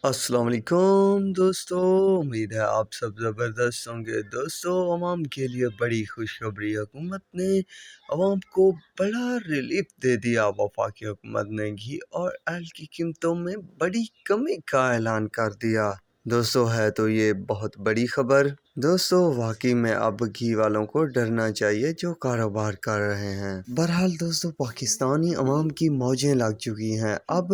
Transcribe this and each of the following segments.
السلام علیکم دوستو، امید ہے آپ سب زبردست ہوں گے۔ دوستو، عوام کے لیے بڑی خوشخبری، حکومت نے عوام کو بڑا ریلیف دے دیا۔ وفاقی حکومت نے گھی اور آئل کی قیمتوں میں بڑی کمی کا اعلان کر دیا۔ دوستو، ہے تو یہ بہت بڑی خبر۔ دوستو، واقعی میں اب گھی والوں کو ڈرنا چاہیے جو کاروبار کر رہے ہیں۔ بہرحال دوستو، پاکستانی عوام کی موجیں لگ چکی ہیں۔ اب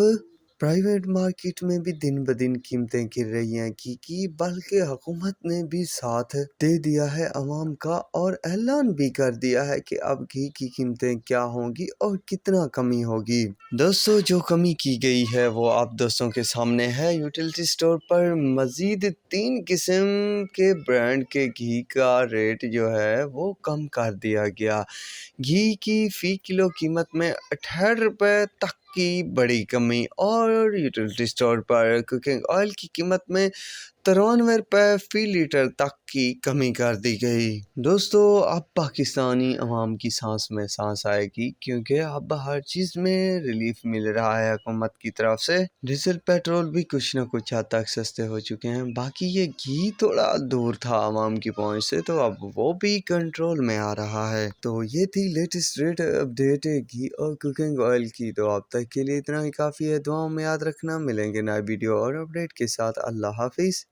پرائیویٹ مارکیٹ میں بھی دن بدن قیمتیں گر رہی ہیں گھی کی، بلکہ حکومت نے بھی ساتھ دے دیا ہے عوام کا اور اعلان بھی کر دیا ہے کہ اب گھی کی قیمتیں کیا ہوں گی اور کتنا کمی ہوگی۔ دوستو، جو کمی کی گئی ہے وہ آپ دوستوں کے سامنے ہے۔ یوٹیلیٹی اسٹور پر مزید 3 قسم کے برانڈ کے گھی کا ریٹ جو ہے وہ کم کر دیا گیا۔ گھی کی فی کلو قیمت میں 68 روپے تک کی بڑی کمی، اور یوٹیلیٹی اسٹور پر کوکنگ آئل کی قیمت میں 93 روپے فی لیٹر تک کی کمی کر دی گئی۔ دوستو، اب پاکستانی عوام کی سانس میں سانس آئے گی، کیونکہ اب ہر چیز میں ریلیف مل رہا ہے حکومت کی طرف سے۔ ڈیزل پیٹرول بھی کچھ نہ کچھ حد تک سستے ہو چکے ہیں۔ باقی یہ گھی تھوڑا دور تھا عوام کی پہنچ سے، تو اب وہ بھی کنٹرول میں آ رہا ہے۔ تو یہ تھی لیٹسٹ ریٹ اپڈیٹ گھی اور کوکنگ آئل کی۔ تو اب تک کے لیے اتنا ہی کافی ہے۔ دعاؤں میں یاد رکھنا، ملیں گے نئے ویڈیو اور اپڈیٹ کے ساتھ۔ اللہ حافظ۔